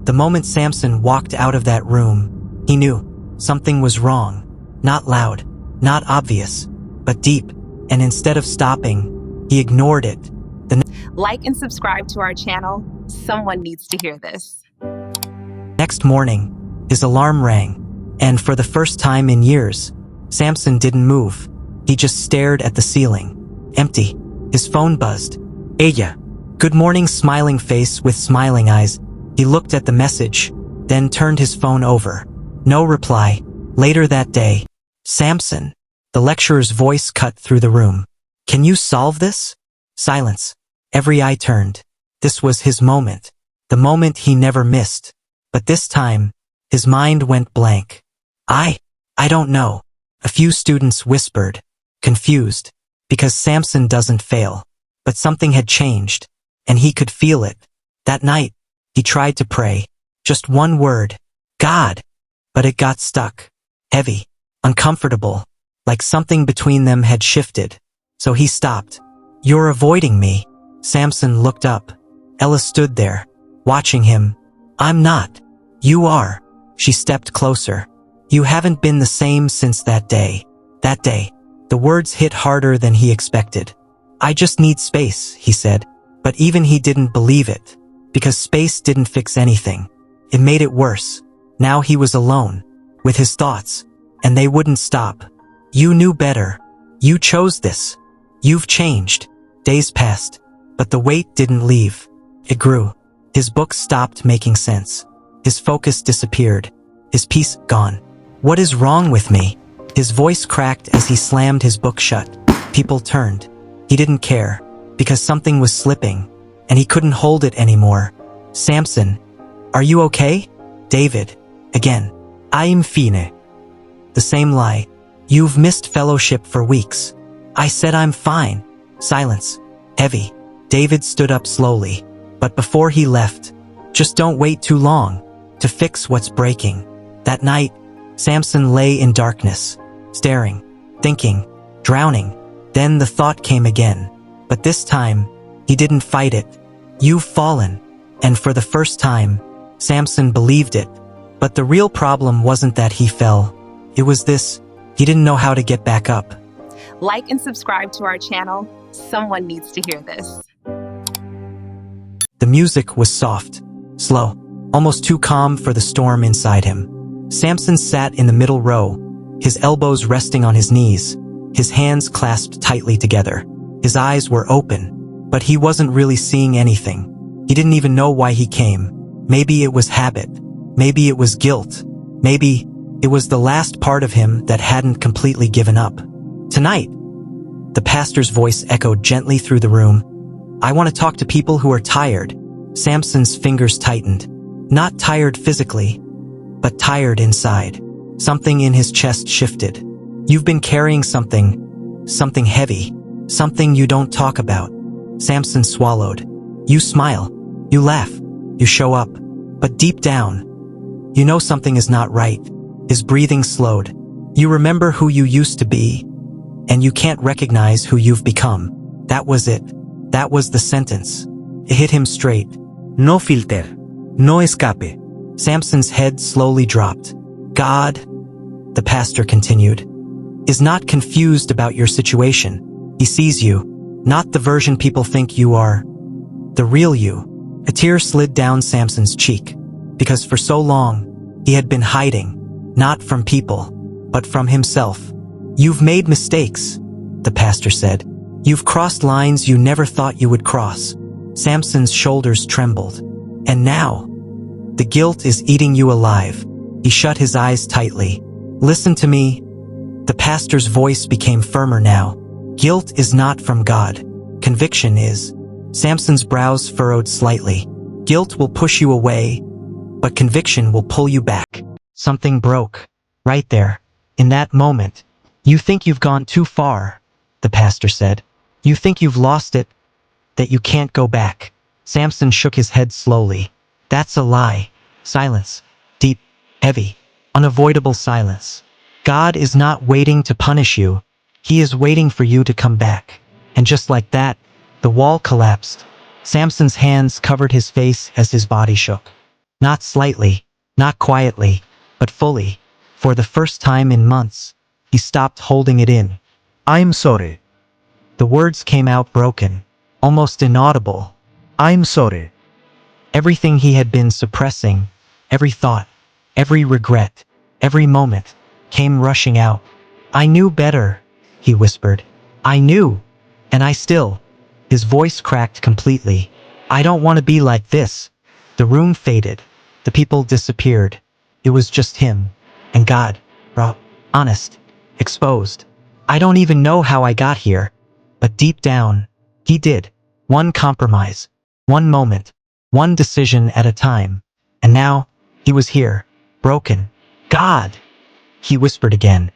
The moment Samson walked out of that room, he knew something was wrong. Not loud, not obvious, but deep. And instead of stopping, he ignored it. Like and subscribe to our channel. Someone needs to hear this. Next morning, his alarm rang, and for the first time in years, Samson didn't move. He just stared at the ceiling. Empty. His phone buzzed. Ella. Good morning, smiling face with smiling eyes. He looked at the message, then turned his phone over. No reply. Later that day, Samson. The lecturer's voice cut through the room. Can you solve this? Silence. Every eye turned. This was his moment. The moment he never missed. But this time, his mind went blank. I don't know. A few students whispered, confused, because Samson doesn't fail. But something had changed, and he could feel it. That night, he tried to pray. Just one word. God. But it got stuck. Heavy. Uncomfortable. Like something between them had shifted. So he stopped. You're avoiding me. Samson looked up. Ella stood there, watching him. I'm not. You are. She stepped closer. You haven't been the same since that day. That day. The words hit harder than he expected. I just need space, he said. But even he didn't believe it. Because space didn't fix anything. It made it worse. Now he was alone. With his thoughts. And they wouldn't stop. You knew better. You chose this. You've changed. Days passed. But the weight didn't leave. It grew. His book stopped making sense. His focus disappeared. His peace gone. What is wrong with me? His voice cracked as he slammed his book shut. People turned. He didn't care. Because something was slipping. And he couldn't hold it anymore. Samson. Are you okay? David. Again. I'm fine. The same lie. You've missed fellowship for weeks. I said I'm fine. Silence. Heavy. David stood up slowly. But before he left, just don't wait too long to fix what's breaking. That night, Samson lay in darkness, staring, thinking, drowning. Then the thought came again. But this time, he didn't fight it. You've fallen. And for the first time, Samson believed it. But the real problem wasn't that he fell. It was this. He didn't know how to get back up. Like and subscribe to our channel. Someone needs to hear this. The music was soft, slow, almost too calm for the storm inside him. Samson sat in the middle row, his elbows resting on his knees, his hands clasped tightly together. His eyes were open, but he wasn't really seeing anything. He didn't even know why he came. Maybe it was habit. Maybe it was guilt. Maybe it was the last part of him that hadn't completely given up. Tonight, the pastor's voice echoed gently through the room. I want to talk to people who are tired. Samson's fingers tightened. Not tired physically, but tired inside. Something in his chest shifted. You've been carrying something heavy, something you don't talk about. Samson swallowed. You smile, you laugh, you show up, but deep down, you know something is not right. His breathing slowed. You remember who you used to be, and you can't recognize who you've become. That was it. That was the sentence. It hit him straight. No filter. No escape. Samson's head slowly dropped. God, the pastor continued, is not confused about your situation. He sees you, not the version people think you are. The real you. A tear slid down Samson's cheek, because for so long, he had been hiding, not from people, but from himself. You've made mistakes, the pastor said. You've crossed lines you never thought you would cross. Samson's shoulders trembled. And now, the guilt is eating you alive. He shut his eyes tightly. Listen to me. The pastor's voice became firmer now. Guilt is not from God. Conviction is. Samson's brows furrowed slightly. Guilt will push you away, but conviction will pull you back. Something broke. Right there. In that moment. You think you've gone too far, the pastor said. You think you've lost it, that you can't go back. Samson shook his head slowly. That's a lie. Silence. Deep, heavy, unavoidable silence. God is not waiting to punish you. He is waiting for you to come back. And just like that, the wall collapsed. Samson's hands covered his face as his body shook. Not slightly, not quietly, but fully. For the first time in months, he stopped holding it in. I'm sorry. The words came out broken, almost inaudible. I'm sorry. Everything he had been suppressing, every thought, every regret, every moment, came rushing out. I knew better, he whispered. I knew, and I still. His voice cracked completely. I don't want to be like this. The room faded. The people disappeared. It was just him. And God. Raw. Honest. Exposed. I don't even know how I got here. But deep down, he did. One compromise. One moment. One decision at a time. And now, he was here. Broken. God! He whispered again.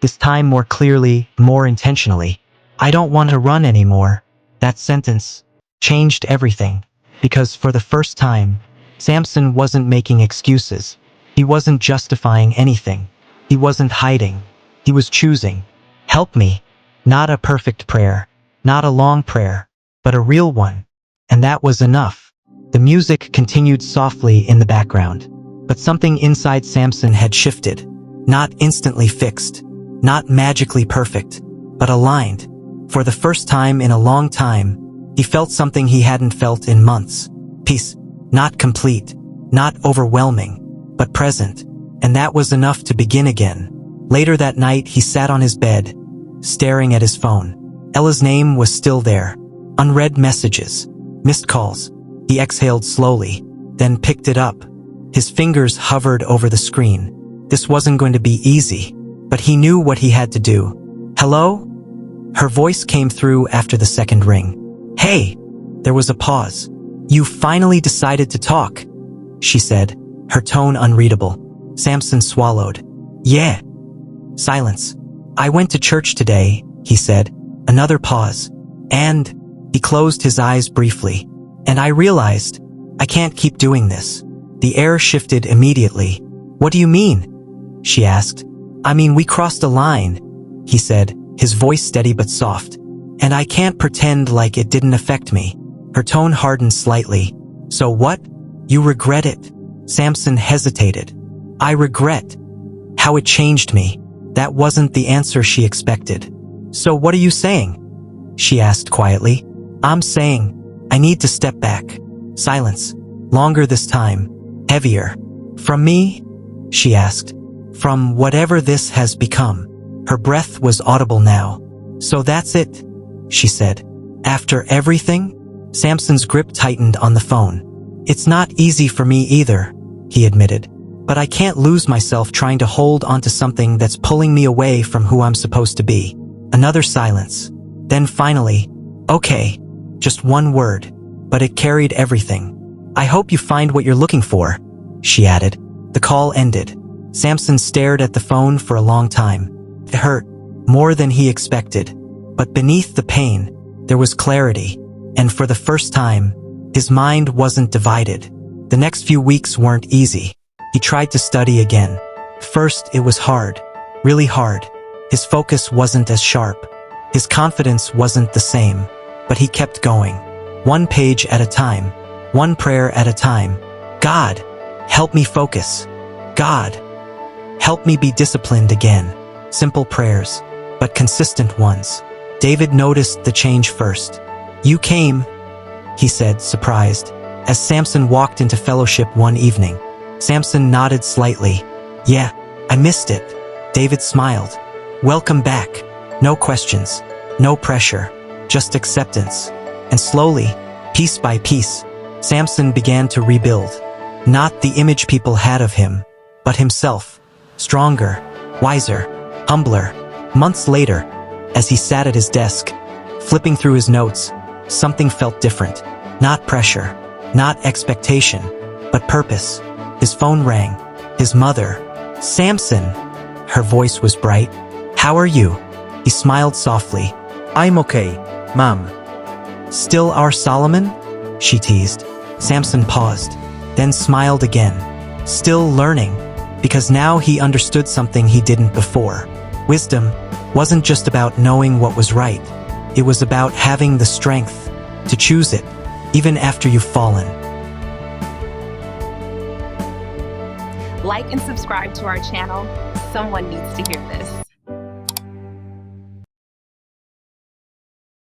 This time more clearly, more intentionally. I don't want to run anymore. That sentence changed everything. Because for the first time, Samson wasn't making excuses. He wasn't justifying anything. He wasn't hiding. He was choosing. Help me. Not a perfect prayer. Not a long prayer. But a real one. And that was enough. The music continued softly in the background. But something inside Samson had shifted. Not instantly fixed. Not magically perfect. But aligned. For the first time in a long time, he felt something he hadn't felt in months. Peace. Not complete. Not overwhelming. But present. And that was enough to begin again. Later that night, he sat on his bed, staring at his phone. Ella's name was still there. Unread messages. Missed calls. He exhaled slowly, then picked it up. His fingers hovered over the screen. This wasn't going to be easy, but he knew what he had to do. Hello? Her voice came through after the second ring. Hey! There was a pause. You finally decided to talk, she said, her tone unreadable. Samson swallowed. Yeah. Silence. I went to church today, he said. Another pause. And he closed his eyes briefly. And I realized, I can't keep doing this. The air shifted immediately. What do you mean? She asked. I mean, we crossed a line, he said, his voice steady but soft. And I can't pretend like it didn't affect me. Her tone hardened slightly. So what? You regret it? Samson hesitated. I regret how it changed me. That wasn't the answer she expected. So what are you saying? She asked quietly. I'm saying, I need to step back. Silence. Longer this time. Heavier. From me? She asked. From whatever this has become. Her breath was audible now. So that's it, she said. After everything? Samson's grip tightened on the phone. It's not easy for me either, he admitted. But I can't lose myself trying to hold onto something that's pulling me away from who I'm supposed to be. Another silence. Then finally, okay. Just one word. But it carried everything. I hope you find what you're looking for, she added. The call ended. Samson stared at the phone for a long time. It hurt, more than he expected. But beneath the pain, there was clarity. And for the first time, his mind wasn't divided. The next few weeks weren't easy. He tried to study again. First, it was hard. Really hard. His focus wasn't as sharp. His confidence wasn't the same. But he kept going. One page at a time. One prayer at a time. God, help me focus. God, help me be disciplined again. Simple prayers, but consistent ones. David noticed the change first. You came, he said, surprised, as Samson walked into fellowship one evening. Samson nodded slightly. Yeah, I missed it. David smiled. Welcome back. No questions. No pressure. Just acceptance. And slowly, piece by piece, Samson began to rebuild. Not the image people had of him, but himself. Stronger, wiser, humbler. Months later, as he sat at his desk, flipping through his notes, something felt different. Not pressure, not expectation, but purpose. His phone rang. His mother. Samson. Her voice was bright. How are you? He smiled softly. I'm okay, Mom. Still our Solomon? She teased. Samson paused, then smiled again. Still learning, because now he understood something he didn't before. Wisdom wasn't just about knowing what was right. It was about having the strength to choose it, even after you've fallen. Like and subscribe to our channel. Someone needs to hear this.